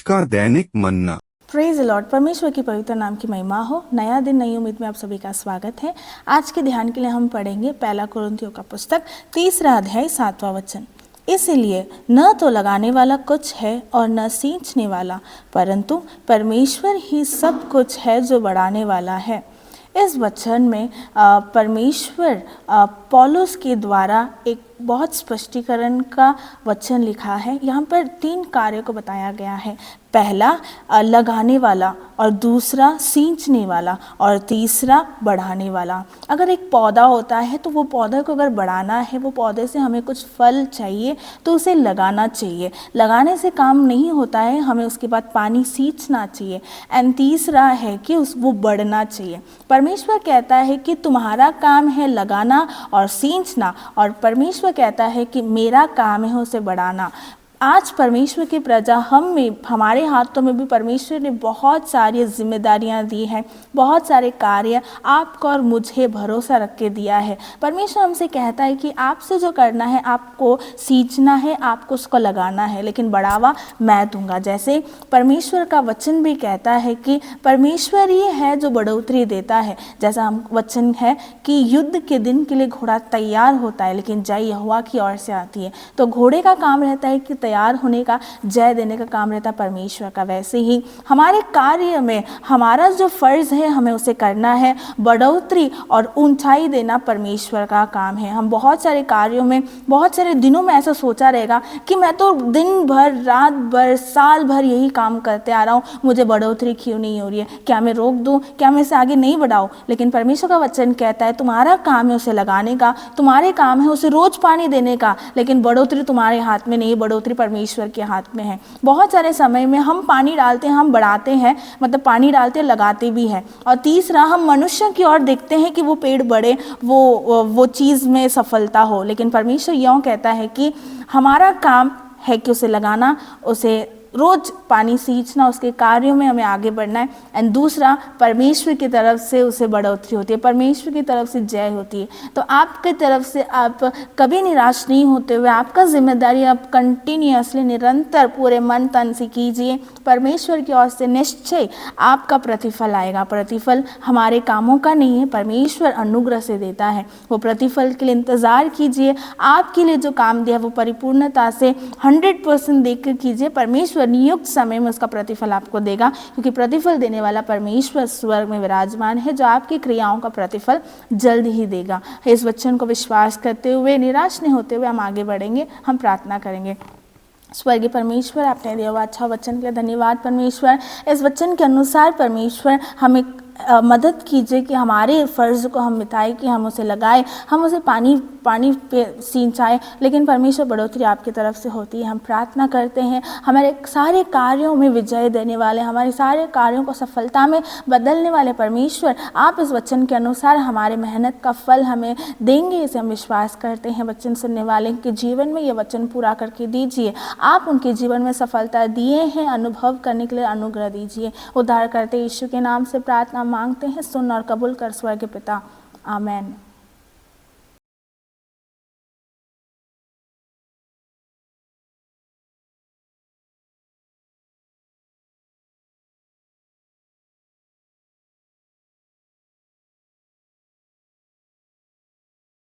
का दैनिक मन्ना। Praise Lord. परमेश्वर की पवित्र नाम की महिमा हो। नया दिन नई उम्मीद में आप सभी का स्वागत है। आज के ध्यान के लिए हम पढ़ेंगे पहला कुरिन्थियों का पुस्तक 3 अध्याय 7वां वचन। इसलिए न तो लगाने वाला कुछ है और न सींचने वाला, परंतु परमेश्वर ही सब कुछ है जो बढ़ाने वाला है। इस वचन में परमेश्वर पौलुस के द्वारा एक बहुत स्पष्टीकरण का वचन लिखा है। यहाँ पर 3 कार्यों को बताया गया है। पहला लगाने वाला, और दूसरा सींचने वाला, और तीसरा बढ़ाने वाला। अगर एक पौधा होता है तो वो पौधे को अगर बढ़ाना है, वो पौधे से हमें कुछ फल चाहिए तो उसे लगाना चाहिए। लगाने से काम नहीं होता है, हमें उसके बाद पानी सींचना चाहिए। एंड तीसरा है कि वो बढ़ना चाहिए। परमेश्वर कहता है कि तुम्हारा काम है लगाना और सींचना, और परमेश्वर कहता है कि मेरा काम है उसे बढ़ाना। आज परमेश्वर की प्रजा हमारे हाथों में भी परमेश्वर ने बहुत सारी जिम्मेदारियां दी हैं, बहुत सारे कार्य आपको और मुझे भरोसा रख के दिया है। परमेश्वर हमसे कहता है कि आपसे जो करना है, आपको सींचना है, आपको उसको लगाना है, लेकिन बढ़ावा मैं दूंगा। जैसे परमेश्वर का वचन भी कहता है कि परमेश्वर ही है जो बढ़ोतरी देता है। जैसा हम वचन है कि युद्ध के दिन के लिए घोड़ा तैयार होता है, लेकिन जय यहोवा की ओर से आती है। तो घोड़े का काम रहता है कि तैयार होने का, जय देने का काम रहता है परमेश्वर का। वैसे ही हमारे कार्य में हमारा जो फर्ज है, हमें उसे करना है। बढ़ोतरी और ऊंचाई देना परमेश्वर का काम है। हम बहुत सारे कार्यों में, बहुत सारे दिनों में ऐसा सोचा रहेगा कि मैं तो दिन भर, रात भर, साल भर यही काम करते आ रहा हूँ, मुझे बढ़ोतरी क्यों नहीं हो रही है? क्या मैं रोक दूँ? क्या मैं इसे आगे नहीं बढ़ाऊँ? लेकिन परमेश्वर का वचन कहता है तुम्हारा काम है उसे लगाने का, तुम्हारे काम है उसे रोज पानी देने का, लेकिन बढ़ोतरी तुम्हारे हाथ में नहीं, बढ़ोतरी परमेश्वर के हाथ में है। बहुत सारे समय में हम पानी डालते हैं, हम बढ़ाते हैं, मतलब पानी डालते लगाते भी हैं। और तीसरा, हम मनुष्य की ओर देखते हैं कि वो पेड़ बढ़े, वो चीज़ में सफलता हो, लेकिन परमेश्वर यूँ कहता है कि हमारा काम है कि उसे लगाना, उसे रोज पानी सींचना, उसके कार्यों में हमें आगे बढ़ना है। एंड दूसरा, परमेश्वर की तरफ से उसे बढ़ोतरी होती है, परमेश्वर की तरफ से जय होती है। तो आपकी तरफ से आप कभी निराश नहीं होते हुए, आपका जिम्मेदारी आप कंटिन्यूअसली, निरंतर, पूरे मन तन से कीजिए। परमेश्वर की ओर से निश्चय आपका प्रतिफल आएगा। प्रतिफल हमारे कामों का नहीं है, परमेश्वर अनुग्रह से देता है। वो प्रतिफल के लिए इंतज़ार कीजिए। आपके लिए जो काम दिया वो परिपूर्णता से 100% देकर कीजिए। परमेश्वर नियुक्त समय में उसका प्रतिफल आपको देगा, क्योंकि प्रतिफल देने वाला परमेश्वर स्वर्ग में विराजमान है, जो आपकी क्रियाओं का प्रतिफल जल्द ही देगा। इस वचन को विश्वास करते हुए, निराश नहीं होते हुए हम आगे बढ़ेंगे। हम प्रार्थना करेंगे। स्वर्गीय परमेश्वर, आपने दिया हुआ अच्छा वचन के लिए धन्यवाद। परमेश्वर, इस वचन के अनुसार परमेश्वर हमें मदद कीजिए कि हमारे फ़र्ज़ को हम मिटाएं, कि हम उसे लगाएं, हम उसे पानी पे सींचाएं, लेकिन परमेश्वर बढ़ोतरी आपकी तरफ से होती है। हम प्रार्थना करते हैं, हमारे सारे कार्यों में विजय देने वाले, हमारे सारे कार्यों को सफलता में बदलने वाले परमेश्वर, आप इस वचन के अनुसार हमारे मेहनत का फल हमें देंगे, इसे हम विश्वास करते हैं। वचन सुनने वाले के जीवन में ये वचन पूरा करके दीजिए। आप उनके जीवन में सफलता दिए हैं, अनुभव करने के लिए अनुग्रह दीजिए। उद्धार करते यीशु के नाम से प्रार्थना मांगते हैं, सुन और कबूल कर स्वर्गीय पिता, आमेन।